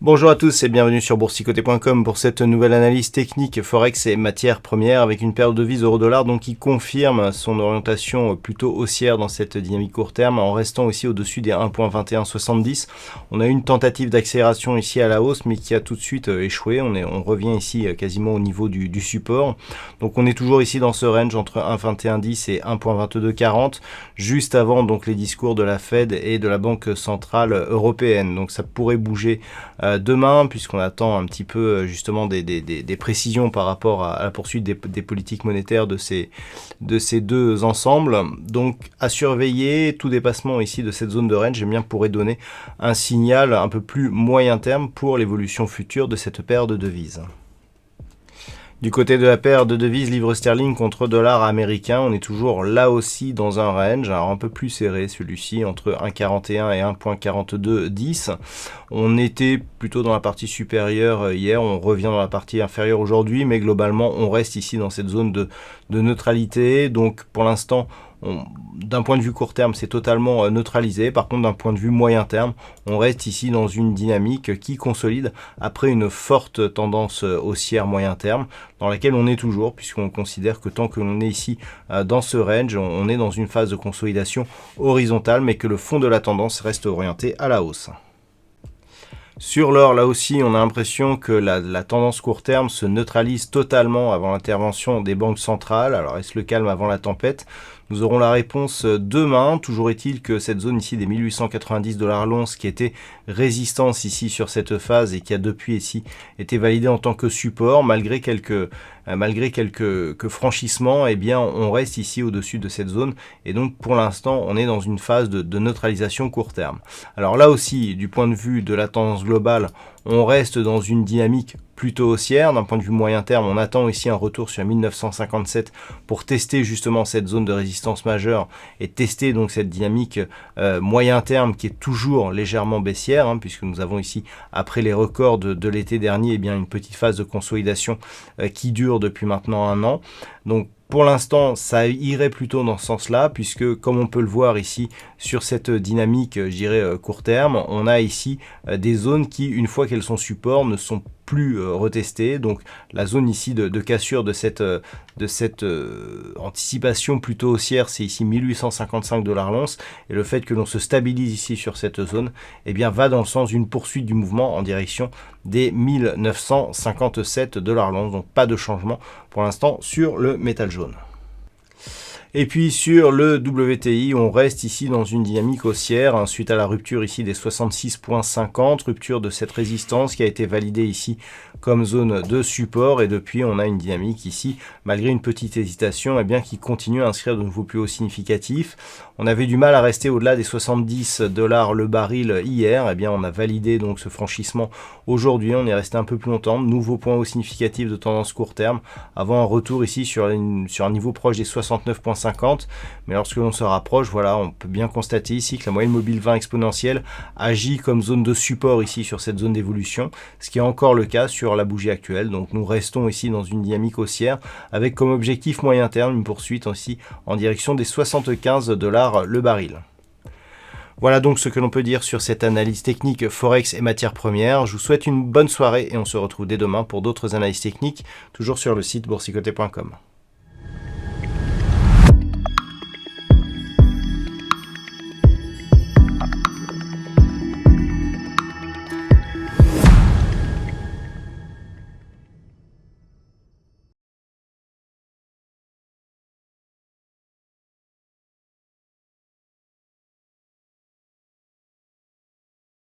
Bonjour à tous et bienvenue sur boursicoté.com pour cette nouvelle analyse technique Forex et matières premières avec une paire de devises euro-dollar donc qui confirme son orientation plutôt haussière dans cette dynamique court terme en restant aussi au-dessus des 1.2170. On a eu une tentative d'accélération ici à la hausse mais qui a tout de suite échoué. On revient ici quasiment au niveau du support. Donc on est toujours ici dans ce range entre 1.2110 et 1.2240 juste avant donc les discours de la Fed et de la Banque Centrale Européenne. Donc ça pourrait bouger demain, puisqu'on attend un petit peu justement des précisions par rapport à la poursuite des politiques monétaires de ces deux ensembles. Donc à surveiller, tout dépassement ici de cette zone de range pourrait donner un signal un peu plus moyen terme pour l'évolution future de cette paire de devises. Du côté de la paire de devises livre sterling contre dollar américain, on est toujours là aussi dans un range, alors un peu plus serré celui-ci, entre 1,41 et 1,4210. On était plutôt dans la partie supérieure hier, on revient dans la partie inférieure aujourd'hui, mais globalement on reste ici dans cette zone de neutralité. Donc pour l'instant, d'un point de vue court terme, c'est totalement neutralisé. Par contre, d'un point de vue moyen terme, on reste ici dans une dynamique qui consolide après une forte tendance haussière moyen terme, dans laquelle on est toujours, puisqu'on considère que tant que l'on est ici dans ce range, on est dans une phase de consolidation horizontale, mais que le fond de la tendance reste orienté à la hausse. Sur l'or, là aussi, on a l'impression que la tendance court terme se neutralise totalement avant l'intervention des banques centrales. Alors, est-ce le calme avant la tempête? Nous aurons la réponse demain. Toujours est-il que cette zone ici des 1890 $ l'once qui était résistance ici sur cette phase et qui a depuis ici été validée en tant que support, malgré quelques franchissements, eh bien on reste ici au-dessus de cette zone et donc pour l'instant on est dans une phase de neutralisation court terme. Alors là aussi, du point de vue de la tendance globale, on reste dans une dynamique plutôt haussière. D'un point de vue moyen terme, on attend ici un retour sur 1957 pour tester justement cette zone de résistance majeure et tester donc cette dynamique moyen terme qui est toujours légèrement baissière, puisque nous avons ici, après les records de l'été dernier, eh bien une petite phase de consolidation qui dure depuis maintenant un an. Donc pour l'instant, ça irait plutôt dans ce sens-là, puisque comme on peut le voir ici sur cette dynamique, je dirais court terme, on a ici des zones qui, une fois qu'elles sont support, ne sont plus retestées. Donc la zone ici de cassure de cette anticipation plutôt haussière, c'est ici 1855 $ l'once, et le fait que l'on se stabilise ici sur cette zone, eh bien va dans le sens d'une poursuite du mouvement en direction des 1957 $ l'once. Donc pas de changement pour l'instant sur le métal jaune. Et puis sur le WTI, on reste ici dans une dynamique haussière suite à la rupture ici des 66,50, rupture de cette résistance qui a été validée ici comme zone de support, et depuis on a une dynamique ici, malgré une petite hésitation, eh bien, qui continue à inscrire de nouveaux plus hauts significatifs. On avait du mal à rester au-delà des 70 $ le baril hier, eh bien on a validé donc ce franchissement aujourd'hui, on est resté un peu plus longtemps, nouveau point haut significatif de tendance court terme, avant un retour ici sur un niveau proche des 69,50, mais lorsque l'on se rapproche, voilà, on peut bien constater ici que la moyenne mobile 20 exponentielle agit comme zone de support ici sur cette zone d'évolution, ce qui est encore le cas sur la bougie actuelle. Donc nous restons ici dans une dynamique haussière avec comme objectif moyen terme une poursuite aussi en direction des 75 $ le baril. Voilà donc ce que l'on peut dire sur cette analyse technique Forex et matières premières. Je vous souhaite une bonne soirée et on se retrouve dès demain pour d'autres analyses techniques, toujours sur le site boursicoté.com.